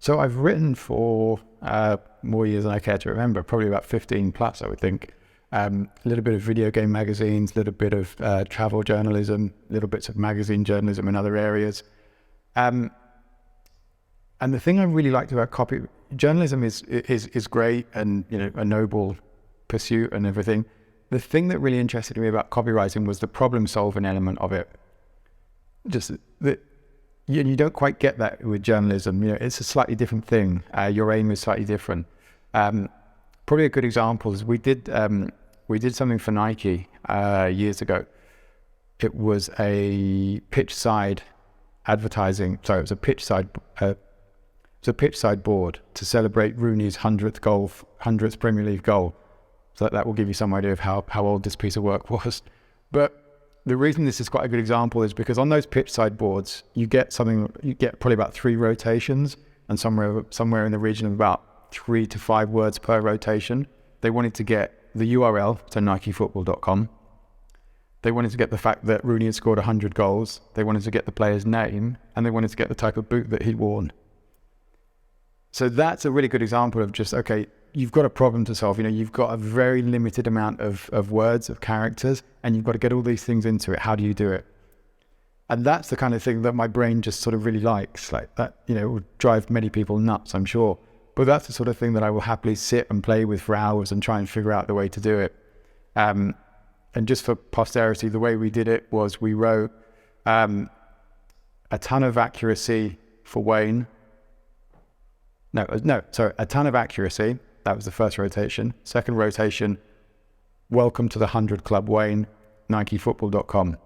So I've written for more years than I care to remember, probably about 15 plus, I would think. A little bit of video game magazines, a little bit of travel journalism, little bits of magazine journalism in other areas. And the thing I really liked about journalism is great and, you know, a noble pursuit and everything. The thing that really interested me about copywriting was the problem solving element of it. Just that you don't quite get that with journalism. You know, it's a slightly different thing. Your aim is slightly different. Probably a good example is we did something for Nike years ago. It was a pitch side advertising. Sorry, it was a pitch side. It was a pitch side board to celebrate Rooney's 100th Premier League goal. So that will give you some idea of how old this piece of work was. But the reason this is quite a good example is because on those pitch side boards, you get probably about 3 rotations, and somewhere in the region of about 3 to 5 words per rotation. They wanted to get the URL to NikeFootball.com. They wanted to get the fact that Rooney had scored 100 goals. They wanted to get the player's name, and they wanted to get the type of boot that he'd worn. So that's a really good example of just, okay, you've got a problem to solve. You know, you've got a very limited amount of words, of characters, and you've got to get all these things into it. How do you do it? And that's the kind of thing that my brain just sort of really likes. Like that, you know, it would drive many people nuts, I'm sure. But that's the sort of thing that I will happily sit and play with for hours and try and figure out the way to do it. And just for posterity, the way we did it was we wrote a ton of accuracy for Wayne. A ton of accuracy. That was the first rotation. Second rotation, welcome to the 100 Club Wayne, NikeFootball.com.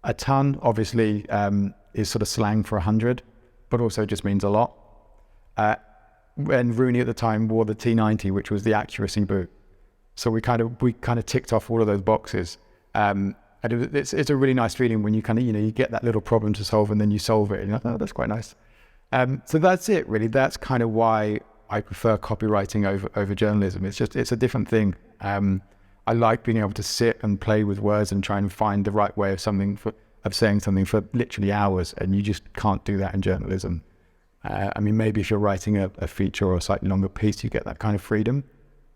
A ton, obviously, is sort of slang for 100, but also just means a lot. And Rooney at the time wore the T90, which was the accuracy boot. So we kind of ticked off all of those boxes. And it's a really nice feeling when you kind of, you know, you get that little problem to solve and then you solve it. And you're like, oh, that's quite nice. So that's it, really. That's kind of why I prefer copywriting over journalism. It's a different thing. I like being able to sit and play with words and try and find the right way of saying something for literally hours, and you just can't do that in journalism. I mean, maybe if you're writing a feature or a slightly longer piece, you get that kind of freedom.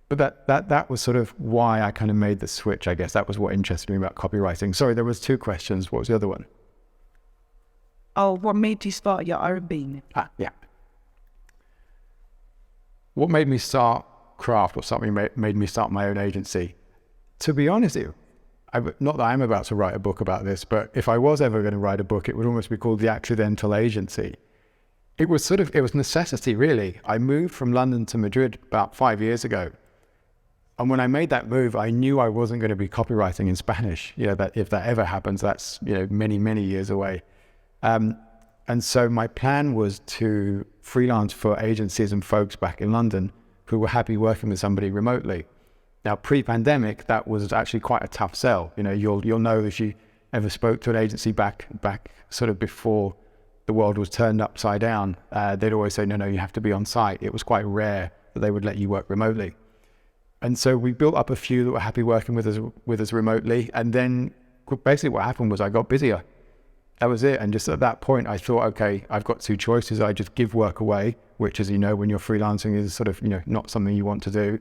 But that was sort of why I kind of made the switch, I guess. That was what interested me about copywriting. Sorry, there was 2 questions. What was the other one? Oh, what made you start your own business? Yeah. What made me start craft, or something made me start my own agency? To be honest, not that I'm about to write a book about this, but if I was ever going to write a book, it would almost be called The Accidental Agency. It was necessity, really. I moved from London to Madrid about 5 years ago. And when I made that move, I knew I wasn't going to be copywriting in Spanish. You know, that if that ever happens, that's, you know, many, many years away. And so my plan was to freelance for agencies and folks back in London who were happy working with somebody remotely. Now, pre-pandemic, that was actually quite a tough sell. You know, you'll know if you ever spoke to an agency back sort of before the world was turned upside down, they'd always say, no, you have to be on site. It was quite rare that they would let you work remotely. And so we built up a few that were happy working with us remotely. And then basically what happened was I got busier. That was it. And just at that point, I thought, okay, I've got 2 choices. I just give work away, which, as you know, when you're freelancing is sort of, you know, not something you want to do.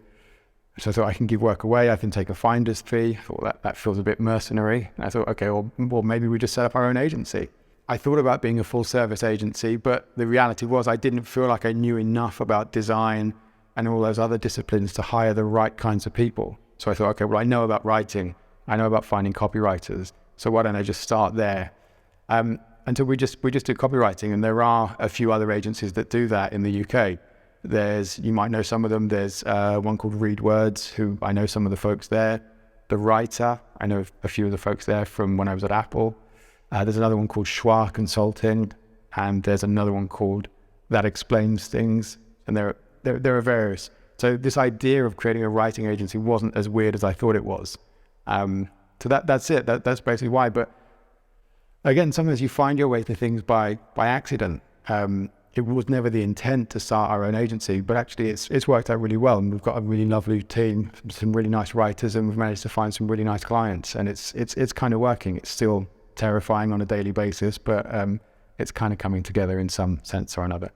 So I thought I can give work away. I can take a finder's fee. I thought that feels a bit mercenary. And I thought, okay, well, maybe we just set up our own agency. I thought about being a full service agency, but the reality was I didn't feel like I knew enough about design and all those other disciplines to hire the right kinds of people. So I thought, okay, well, I know about writing. I know about finding copywriters. So why don't I just start there? And so we just do copywriting, and there are a few other agencies that do that in the UK. You might know some of them. There's one called Read Words, who I know some of the folks there. The Writer, I know a few of the folks there from when I was at Apple. There's another one called Schwa Consulting, and there's another one called That Explains Things, and there are various. So this idea of creating a writing agency wasn't as weird as I thought it was. So that's it. That's basically why. But again, sometimes you find your way to things by accident. It was never the intent to start our own agency, but actually it's worked out really well. And we've got a really lovely team, some really nice writers, and we've managed to find some really nice clients. And it's kind of working. It's still terrifying on a daily basis, but it's kind of coming together in some sense or another.